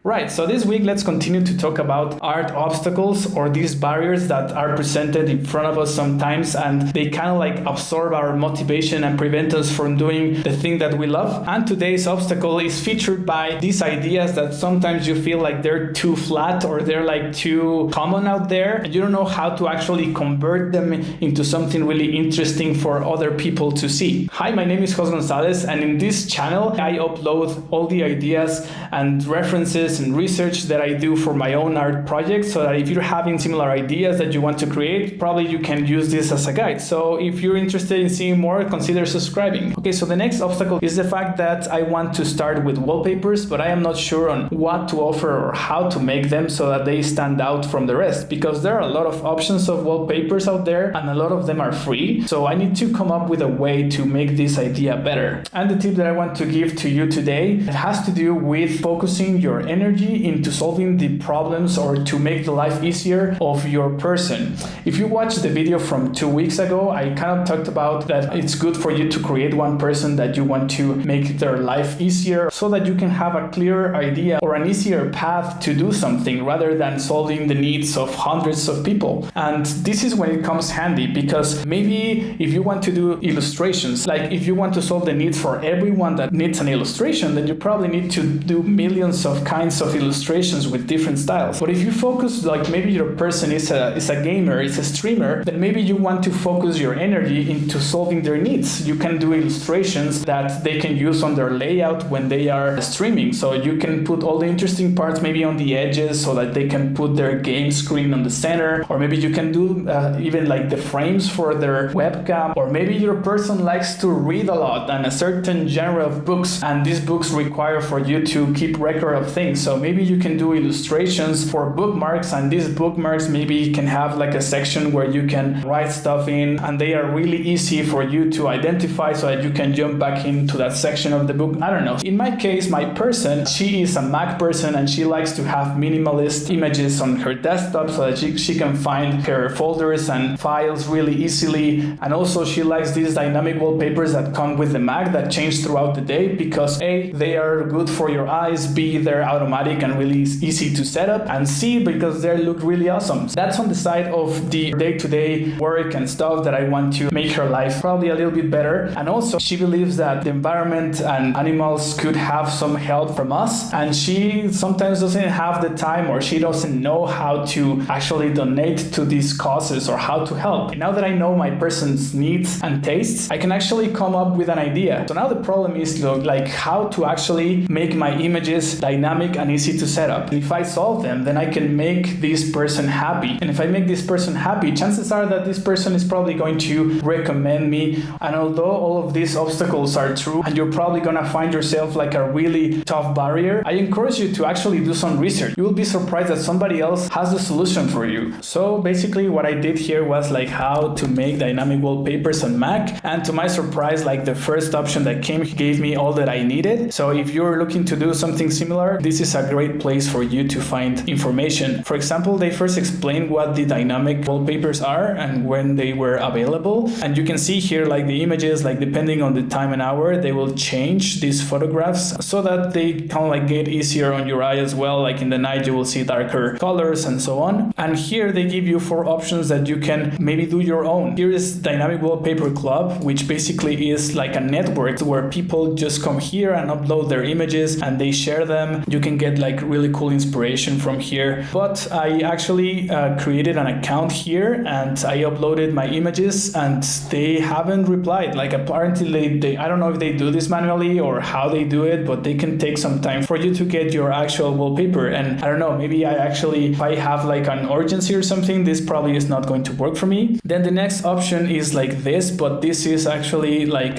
Right, so this week let's continue to talk about art obstacles or these barriers that are presented in front of us sometimes, and they kind of like absorb our motivation and prevent us from doing the thing that we love. And today's obstacle is featured by these ideas that sometimes you feel like they're too flat or they're like too common out there, and you don't know how to actually convert them into something really interesting for other people to see. Hi, my name is Gonzalez, and in this channel I upload all the ideas and references and research that I do for my own art projects, so that if you're having similar ideas that you want to create, probably you can use this as a guide. So if you're interested in seeing more, consider subscribing. Okay, so the next obstacle is the fact that I want to start with wallpapers, but I am not sure on what to offer or how to make them so that they stand out from the rest, because there are a lot of options of wallpapers out there and a lot of them are free. So I need to come up with a way to make this idea better. And the tip that I want to give to you today, it has to do with focusing your energy into solving the problems or to make the life easier of your person. If you watched the video from 2 weeks ago, I kind of talked about that it's good for you to create one person that you want to make their life easier so that you can have a clearer idea or an easier path to do something rather than solving the needs of hundreds of people. And this is when it comes handy, because maybe if you want to do illustrations, like if you want to solve the needs for everyone that needs an illustration, then you probably need to do millions of kinds of illustrations with different styles. But if you focus, like maybe your person is a gamer, is a streamer, then maybe you want to focus your energy into solving their needs. You can do illustrations that they can use on their layout when they are streaming. So you can put all the interesting parts maybe on the edges so that they can put their game screen on the center, or maybe you can do even like the frames for their webcam, or maybe your person likes to read a lot and a certain genre of books, and these books require for you to keep record of things. So maybe you can do illustrations for bookmarks, and these bookmarks maybe can have like a section where you can write stuff in, and they are really easy for you to identify so that you can jump back into that section of the book. I don't know. In my case, my person, she is a Mac person and she likes to have minimalist images on her desktop so that she can find her folders and files really easily. And also she likes these dynamic wallpapers that come with the Mac that change throughout the day, because A, they are good for your eyes, B, they're automatic and really easy to set up, and C, because they look really awesome. That's on the side of the day-to-day work and stuff that I want to make her life probably a little bit better. And also she believes that the environment and animals could have some help from us, and she sometimes doesn't have the time, or she doesn't know how to actually donate to these causes or how to help. And now that I know my person's needs and tastes, I can actually come up with an idea. So now the problem is like how to actually make my images dynamic and easy to set up. And if I solve them, then I can make this person happy. And if I make this person happy, chances are that this person is probably going to recommend me. And although all of these obstacles are true, and you're probably gonna find yourself like a really tough barrier, I encourage you to actually do some research. You will be surprised that somebody else has the solution for you. So basically what I did here was like how to make dynamic wallpapers on Mac, and to my surprise, like the first option that came gave me all that I needed. So if you're looking to do something similar, this is a great place for you to find information. For example, they first explain what the dynamic wallpapers are and when they were available, and you can see here like the images, like depending on the time and hour, they will change these photographs so that they kind of like get easier on your eye as well. Like in the night you will see darker colors and so on. And here they give you 4 options that you can maybe do your own. Here is Dynamic Wallpaper Club, which basically is like a network where people just come here and upload their images and they share them. You can get like really cool inspiration from here. But I actually created an account here and I uploaded my images and they haven't replied. Like apparently they I don't know if they do this manually or how they do it, but they can take some time for you to get your actual wallpaper. And I don't know, maybe if I have like an urgency or something, this probably is not going to work for me. Then the next option is like this, but this is actually like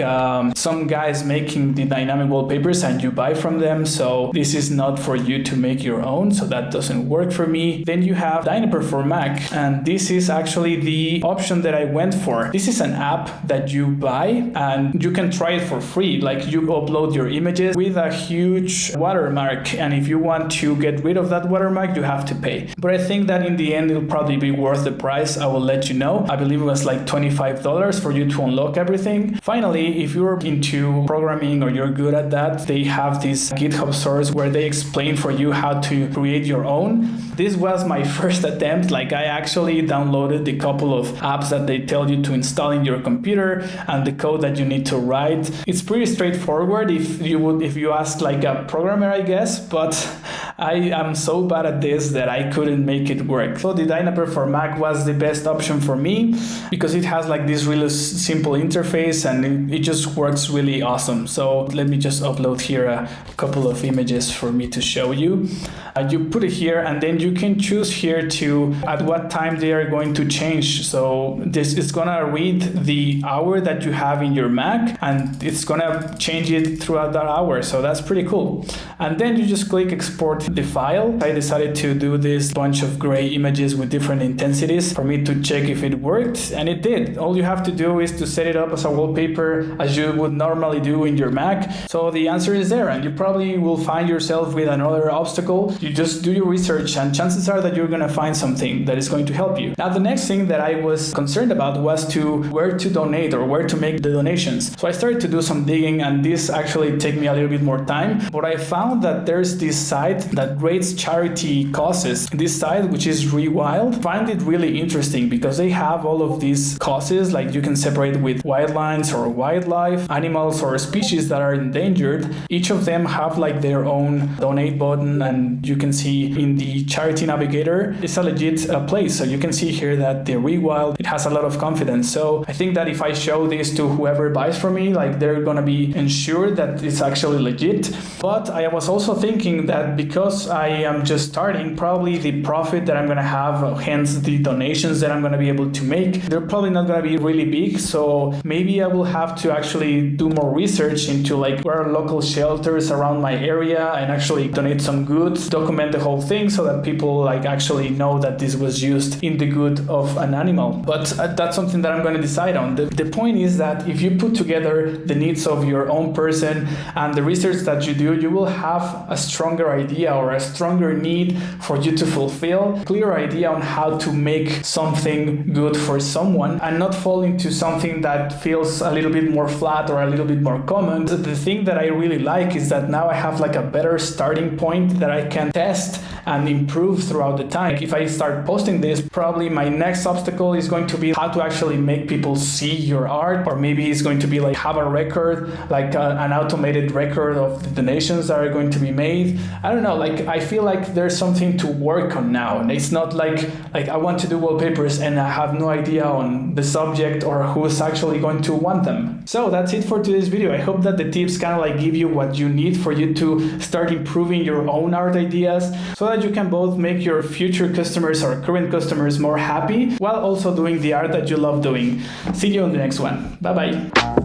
some guys making the dynamic wallpapers and you buy from them. So this is not for you to make your own, so that doesn't work for me. Then you have Dynapro for Mac, and this is actually the option that I went for. This is an app that you buy and you can try it for free. Like you upload your images with a huge watermark, and if you want to get rid of that watermark, you have to pay. But I think that in the end, it'll probably be worth the price. I will let you know. I believe it was like $25 for you to unlock everything. Finally, if you're into programming or you're good at that, they have this GitHub source where they explain explain for you how to create your own. This was my first attempt. Like, I actually downloaded a couple of apps that they tell you to install in your computer and the code that you need to write. It's pretty straightforward if you ask like a programmer, I guess, but I am so bad at this that I couldn't make it work. So the Dynapro for Mac was the best option for me because it has like this really simple interface and it just works really awesome. So let me just upload here a couple of images for me to show you. You put it here and then you can choose here to at what time they are going to change. So this is gonna read the hour that you have in your Mac and it's gonna change it throughout that hour. So that's pretty cool. And then you just click export the file. I decided to do this bunch of gray images with different intensities for me to check if it worked, and it did. All you have to do is to set it up as a wallpaper as you would normally do in your Mac. So the answer is there, and you probably will find yourself with another obstacle. You just do your research and chances are that you're going to find something that is going to help you. Now, the next thing that I was concerned about was where to donate or where to make the donations. So I started to do some digging, and this actually took me a little bit more time, but I found that there's this site that rates charity causes. This site, which is Rewild, I find it really interesting because they have all of these causes, like you can separate with wildlands or wildlife, animals or species that are endangered. Each of them have like their own donate button, and you can see in the charity navigator, it's a legit place. So you can see here that the Rewild, it has a lot of confidence. So I think that if I show this to whoever buys from me, like they're gonna be ensured that it's actually legit. But I was also thinking that because I am just starting, probably the profit that I'm gonna have, hence the donations that I'm gonna be able to make, they're probably not gonna be really big. So maybe I will have to actually do more research into like where are local shelters around my area and actually donate some goods, document the whole thing so that people like actually know that this was used in the good of an animal. But that's something that I'm going to decide on. The point is that if you put together the needs of your own person and the research that you do, you will have a stronger idea or a stronger need for you to fulfill, clear idea on how to make something good for someone and not fall into something that feels a little bit more flat or a little bit more common. The thing that I really like is that now I have like a better starting point that I can test and improve throughout the time. If I start posting this, probably my next obstacle is going to be how to actually make people see your art, or maybe it's going to be like have a record, like an automated record of the donations that are going to be made. I don't know, like I feel like there's something to work on now. And it's not like I want to do wallpapers and I have no idea on the subject or who's actually going to want them. So that's it for today's video. I hope that the tips kind of like give you what you need for you to start improving your own art ideas so that you can both make your future customers or current customers more happy while also doing the art that you love doing. See you on the next one. Bye bye.